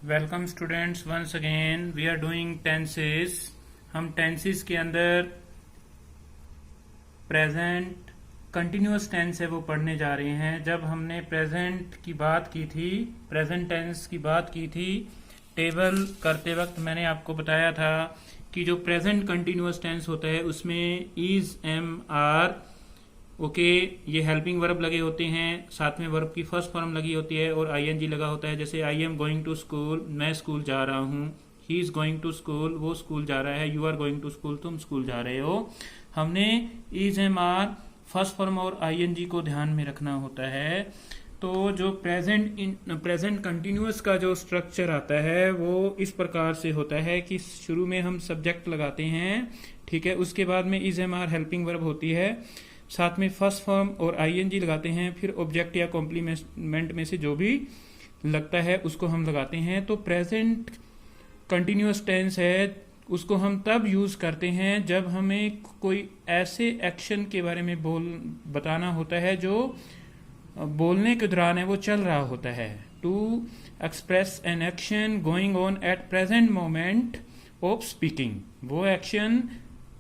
Welcome students, once again we are doing tenses. हम tenses के अंदर प्रेजेंट कंटिन्यूअस टेंस है वो पढ़ने जा रहे हैं। जब हमने प्रेजेंट की बात की थी, प्रेजेंट टेंस की बात की थी, टेबल करते वक्त मैंने आपको बताया था कि जो प्रेजेंट कंटिन्यूअस टेंस होता है उसमें इज, एम, आर, ओके, ये हेल्पिंग वर्ब लगे होते हैं, साथ में वर्ब की फर्स्ट फॉर्म लगी होती है और आईएनजी लगा होता है। जैसे I am going to school, मैं स्कूल जा रहा हूँ। He is going to school, वो स्कूल जा रहा है। You are going to school, तुम स्कूल जा रहे हो। हमने is, am, are, first form और आईएनजी को ध्यान में रखना होता है। तो जो प्रेजेंट कंटिन्यूअस का जो स्ट्रक्चर आता है वो इस प्रकार से होता है कि शुरू में हम सब्जेक्ट लगाते हैं, ठीक है, उसके बाद में is, am, are helping verb होती है, साथ में फर्स्ट फॉर्म और आईएनजी लगाते हैं, फिर ऑब्जेक्ट या कॉम्प्लीमेंट में से जो भी लगता है उसको हम लगाते हैं। तो प्रेजेंट कंटिन्यूअस टेंस है उसको हम तब यूज करते हैं जब हमें कोई ऐसे एक्शन के बारे में बताना होता है जो बोलने के दौरान है वो चल रहा होता है। To express an action going on at present moment of speaking, वो एक्शन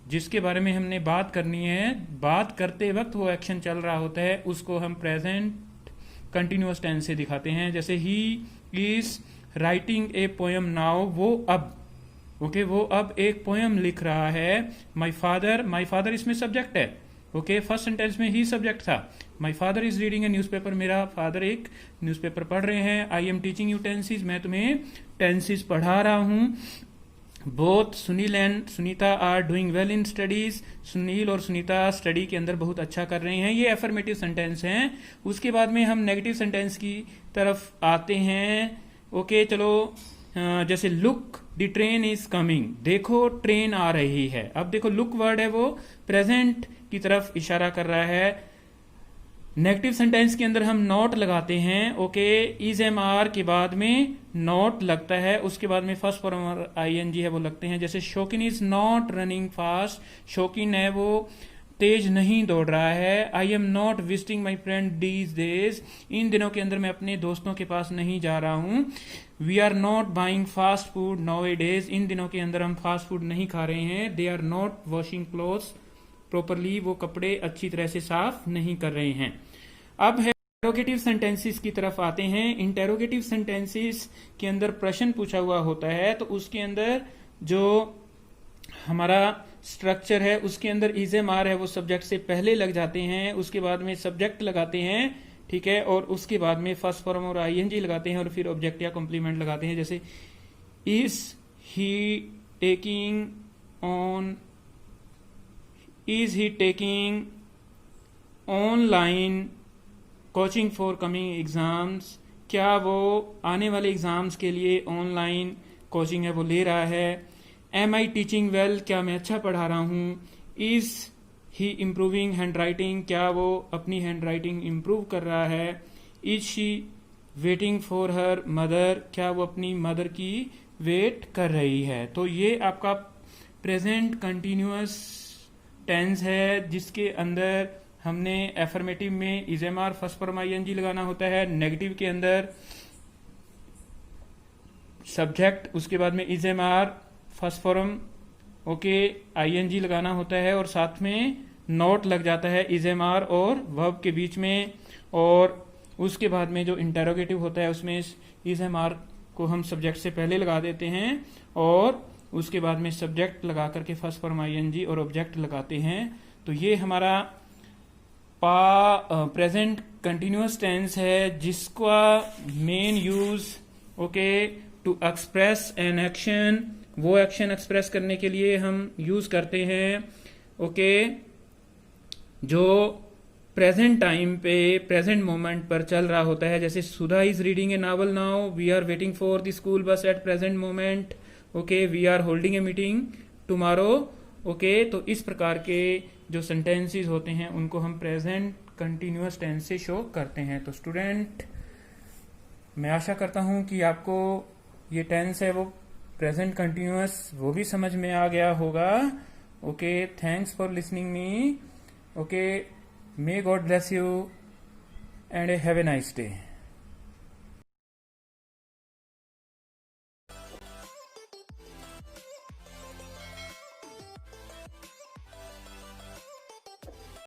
जिसके बारे में हमने बात करनी है, बात करते वक्त वो एक्शन चल रहा होता है, उसको हम प्रेजेंट कंटिन्यूअस टेंस से दिखाते हैं। जैसे he is writing a poem now, वो अब, ओके, वो अब एक पोएम लिख रहा है। माई फादर इसमें सब्जेक्ट है, ओके, फर्स्ट सेंटेंस में ही सब्जेक्ट था। My father is reading a newspaper, मेरा फादर एक न्यूज़पेपर पढ़ रहे हैं। I am teaching you tenses, मैं तुम्हें टेंसेस पढ़ा रहा हूं। Both Sunil and Sunita are doing well in studies, Sunil और सुनीता स्टडी के अंदर बहुत अच्छा कर रहे हैं। ये एफर्मेटिव सेंटेंस हैं। उसके बाद में हम नेगेटिव सेंटेंस की तरफ आते हैं। ओके, चलो, जैसे look the train is coming, देखो ट्रेन आ रही है। अब देखो लुक वर्ड है वो प्रेजेंट की तरफ इशारा कर रहा है। नेगेटिव सेंटेंस के अंदर हम नॉट लगाते हैं, ओके, इज, एम, आर के बाद में नॉट लगता है, उसके बाद में फर्स्ट फॉर्म और आईएनजी है वो लगते हैं। जैसे शौकीन इज नॉट रनिंग फास्ट, शौकीन है वो तेज नहीं दौड़ रहा है। I am not visiting my friend these days, इन दिनों के अंदर मैं अपने दोस्तों के पास नहीं जा रहा हूं। We are not buying fast food nowadays, इन दिनों के अंदर हम फास्ट फूड नहीं खा रहे हैं। They are not washing clothes properly, वो कपड़े अच्छी तरह से साफ नहीं कर रहे हैं। अब है इंटेरोगेटिव सेंटेंसेस की तरफ आते हैं। इंटेरोगेटिव सेंटेंसेस के अंदर प्रश्न पूछा हुआ होता है, तो उसके अंदर जो हमारा स्ट्रक्चर है उसके अंदर इज, एम, आर है वो सब्जेक्ट से पहले लग जाते हैं, उसके बाद में सब्जेक्ट लगाते हैं, ठीक है, और उसके बाद में फर्स्ट फॉर्म और आईएनजी लगाते हैं और फिर ऑब्जेक्ट या कॉम्प्लीमेंट लगाते हैं। जैसे is he taking on, is he taking online coaching for coming exams, क्या वो आने वाले एग्जाम्स के लिए ऑनलाइन कोचिंग है वो ले रहा है। एम आई टीचिंग वेल, क्या मैं अच्छा पढ़ा रहा हूँ। Is he improving hand writing, क्या वो अपनी हैंड राइटिंग इम्प्रूव कर रहा है। Is she waiting for her mother, क्या वो अपनी मदर की वेट कर रही है। तो ये आपका प्रेजेंट कंटिन्यूअस टेंस है जिसके अंदर हमने एफर्मेटिव में is, am, are first form ING लगाना होता है, नेगेटिव के अंदर सब्जेक्ट, उसके बाद में is, am, are first form, okay, ING लगाना होता है और साथ में नोट लग जाता है इज, एम, आर और वर्ब के बीच में। और उसके बाद में जो इंटेरोगेटिव होता है उसमें इज, एम, आर को हम सब्जेक्ट से पहले लगा देते हैं और उसके बाद में सब्जेक्ट लगा करके फर्स्ट फॉर्म आईएनजी और ऑब्जेक्ट लगाते हैं। तो ये हमारा प्रेजेंट कंटिन्यूअस टेंस है जिसका main use, okay, to express an action, वो एक्शन एक्सप्रेस करने के लिए हम यूज करते हैं, ओके, जो प्रेजेंट टाइम पे प्रेजेंट मोमेंट पर चल रहा होता है। जैसे Sudha is reading a novel now, we are waiting for the school bus at present moment, okay, we are holding a meeting tomorrow, okay. तो इस प्रकार के जो सेंटेंसेस होते हैं उनको हम प्रेजेंट कंटिन्यूअस टेंस से शो करते हैं। तो स्टूडेंट, मैं आशा करता हूं कि आपको ये टेंस है वो प्रेजेंट कंटिन्यूअस वो भी समझ में आ गया होगा। Okay, thanks for listening me. Okay, may God bless you and have a nice day.